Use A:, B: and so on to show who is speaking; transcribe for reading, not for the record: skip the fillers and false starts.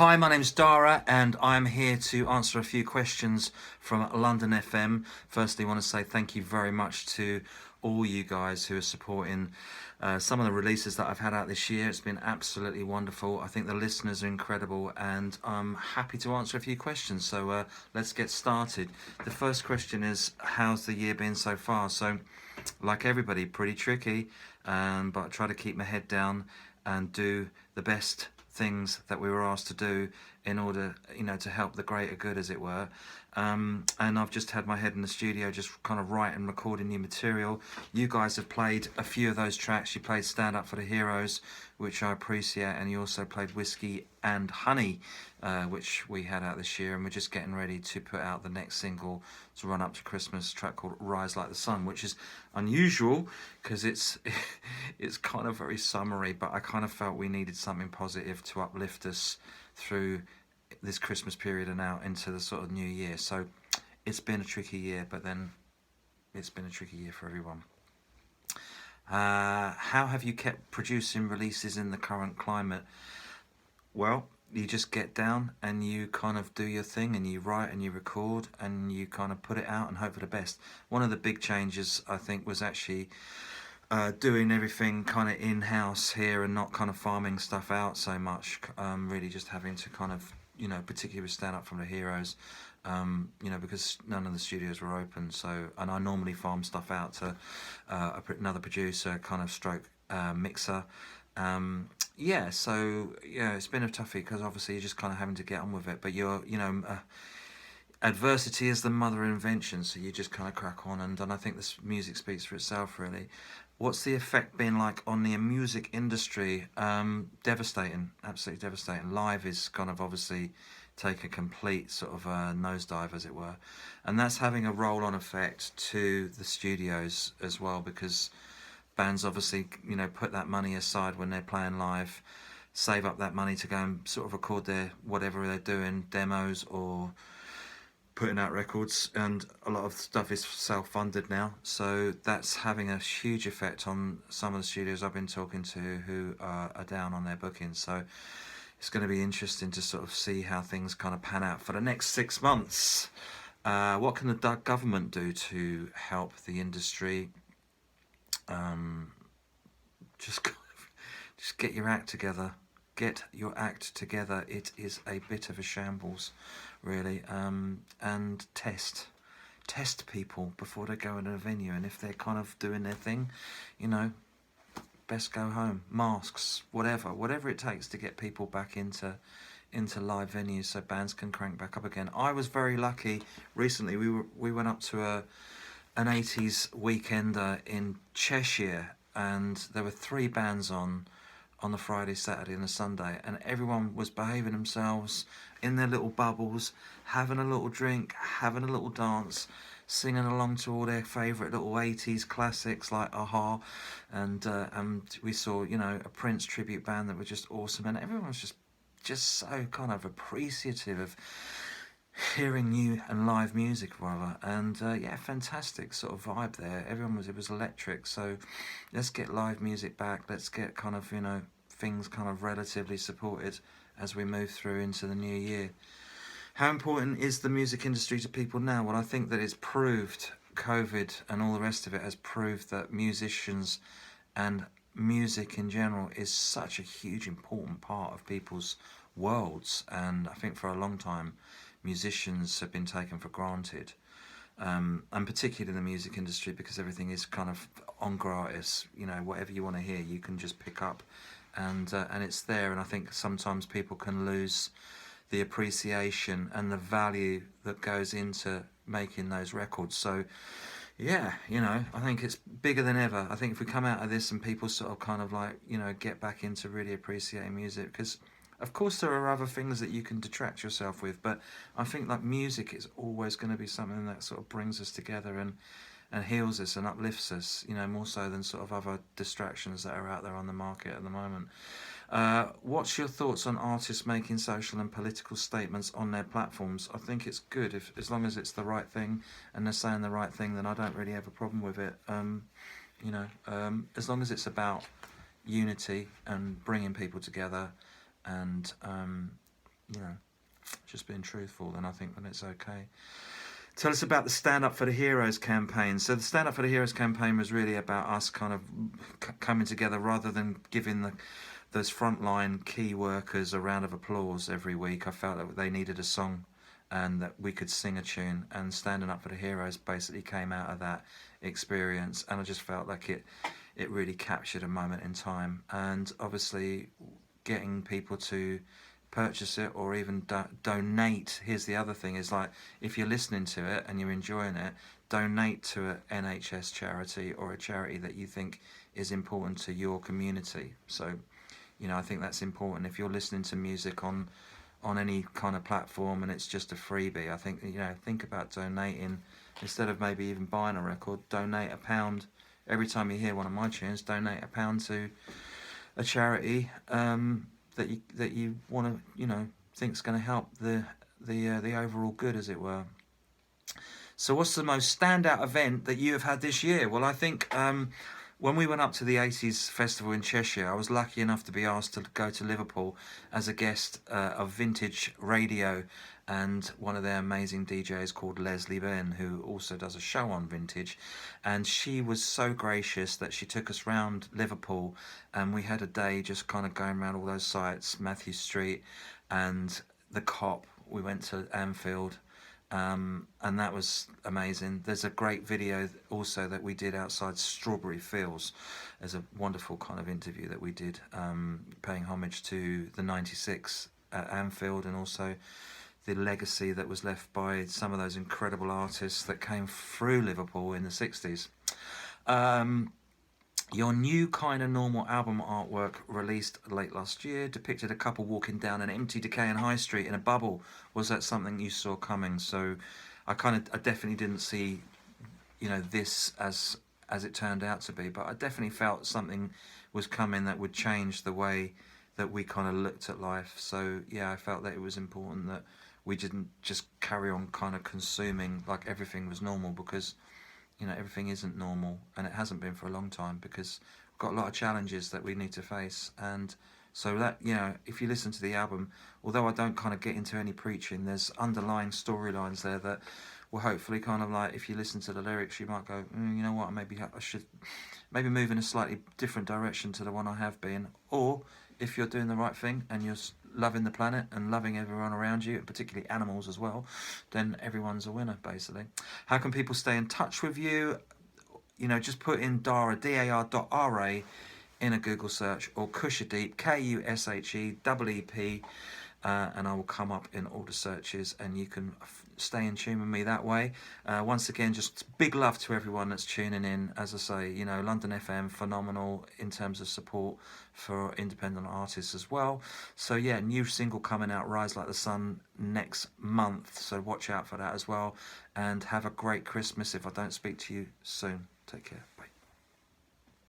A: Hi, my name's Dar.Ra and I'm here to answer a few questions from London FM. Firstly, I want to say thank you very much to all you guys who are supporting some of the releases that I've had out this year. It's been absolutely wonderful. I think the listeners are incredible and I'm happy to answer a few questions. So let's get started. The first question is, how's the year been so far? So, like everybody, pretty tricky, but I try to keep my head down and do the best things that we were asked to do in order, to help the greater good, as it were. And I've just had my head in the studio just kind of writing, recording new material. You guys have played a few of those tracks. You played Stand Up for the Heroes, which I appreciate, and you also played Whiskey and Honey, which we had out this year, and we're just getting ready to put out the next single to run up to Christmas, a track called Rise Like the Sun, which is unusual because it's kind of very summery, but I kind of felt we needed something positive to uplift us through this Christmas period and out into the sort of new year. So it's been a tricky year, but then it's been a tricky year for everyone. How have you kept producing releases in the current climate? Well, you just get down and you kind of do your thing and you write and you record and you kind of put it out and hope for the best. One of the big changes, I think, was actually doing everything kind of in-house here and not kind of farming stuff out so much. Really just having to kind of, particularly with Stand Up from the Heroes, because none of the studios were open. So, and I normally farm stuff out to another producer, kind of stroke mixer. So it's been a toughie because obviously you're just kind of having to get on with it. But adversity is the mother of invention, so you just kind of crack on. And I think this music speaks for itself, really. What's the effect been like on the music industry? Devastating, absolutely devastating. Live is kind of obviously take a complete sort of nosedive, as it were. And that's having a roll-on effect to the studios as well, because bands obviously, put that money aside when they're playing live, save up that money to go and sort of record their whatever they're doing, demos or putting out records, and a lot of stuff is self-funded now, so that's having a huge effect on some of the studios I've been talking to who are down on their bookings. So it's going to be interesting to sort of see how things kind of pan out for the next 6 months. What can the government do to help the industry? Just get your act together. Get your act together. It is a bit of a shambles, really. And test people before they go into a venue, and if they're kind of doing their thing, best go home. Masks, whatever it takes to get people back into live venues so bands can crank back up again. I was very lucky recently. We went up to an 80s weekender in Cheshire, and there were 3 bands on the Friday, Saturday and the Sunday, and everyone was behaving themselves in their little bubbles, having a little drink, having a little dance, singing along to all their favourite little 80s classics like Aha, and we saw, a Prince tribute band that were just awesome, and everyone was just so kind of appreciative of hearing new and live music, rather, and fantastic sort of vibe there. It was electric. So let's get live music back. Let's get kind of things kind of relatively supported as we move through into the new year. How important is the music industry to people now? Well, I think that it's proved, COVID and all the rest of it has proved that musicians and music in general is such a huge important part of people's worlds, and I think for a long time musicians have been taken for granted, and particularly in the music industry, because everything is kind of on gratis. Whatever you want to hear you can just pick up, and it's there, and I think sometimes people can lose the appreciation and the value that goes into making those records. So I think it's bigger than ever. I think if we come out of this and people sort of kind of like get back into really appreciating music, because of course there are other things that you can detract yourself with, but I think like music is always going to be something that sort of brings us together and heals us and uplifts us, more so than sort of other distractions that are out there on the market at the moment. What's your thoughts on artists making social and political statements on their platforms? I think it's good, as long as it's the right thing and they're saying the right thing, then I don't really have a problem with it. As long as it's about unity and bringing people together and you know, just being truthful, then I think that it's okay. Tell us about the Stand Up for the Heroes campaign. So the Stand Up for the Heroes campaign was really about us kind of coming together rather than giving those frontline key workers a round of applause every week. I felt that they needed a song and that we could sing a tune, and Standing Up for the Heroes basically came out of that experience, and I just felt like it really captured a moment in time. And obviously getting people to purchase it or even donate. Here's the other thing, is like, if you're listening to it and you're enjoying it, donate to an NHS charity or a charity that you think is important to your community. So, you know, I think that's important. If you're listening to music on any kind of platform and it's just a freebie, I think, you know, think about donating. Instead of maybe even buying a record, donate £1 every time you hear one of my tunes. Donate £1 to a charity that you want to, you know, think's going to help the overall good, as it were. So what's the most standout event that you have had this year? Well, I think when we went up to the 80s festival in Cheshire, I was lucky enough to be asked to go to Liverpool as a guest of Vintage Radio and one of their amazing DJs called Leslie Ben, who also does a show on Vintage. And she was so gracious that she took us round Liverpool, and we had a day just kind of going around all those sites, Matthew Street and the Cop. We went to Anfield. And that was amazing. There's a great video also that we did outside Strawberry Fields. There's a wonderful kind of interview that we did, paying homage to the 96 at Anfield, and also the legacy that was left by some of those incredible artists that came through Liverpool in the 60s. Your new Kind of Normal album artwork, released late last year, depicted a couple walking down an empty, decaying high street in a bubble. Was that something you saw coming? So I definitely didn't see, you know, this as it turned out to be, but I definitely felt something was coming that would change the way that we kind of looked at life. So yeah, I felt that it was important that we didn't just carry on kind of consuming like everything was normal, because, you know, everything isn't normal, and it hasn't been for a long time, because we've got a lot of challenges that we need to face. And so that, you know, if you listen to the album, although I don't kind of get into any preaching, there's underlying storylines there that will hopefully kind of, like, if you listen to the lyrics, you might go, you know what, maybe I should maybe move in a slightly different direction to the one I have been. Or if you're doing the right thing and you're loving the planet and loving everyone around you, and particularly animals as well, then everyone's a winner, basically. How can people stay in touch with you? You know, just put in Dar.Ra, D-A-R.Ra, in a Google search, or KushaDeep, K-U-S-H-E-E-P, and I will come up in all the searches, and you can stay in tune with me that way. Once again, just big love to everyone that's tuning in. As I say, you know, London FM, phenomenal in terms of support for independent artists as well. So yeah, new single coming out, Rise Like the Sun, next month, so watch out for that as well. And have a great Christmas if I don't speak to you soon. Take care.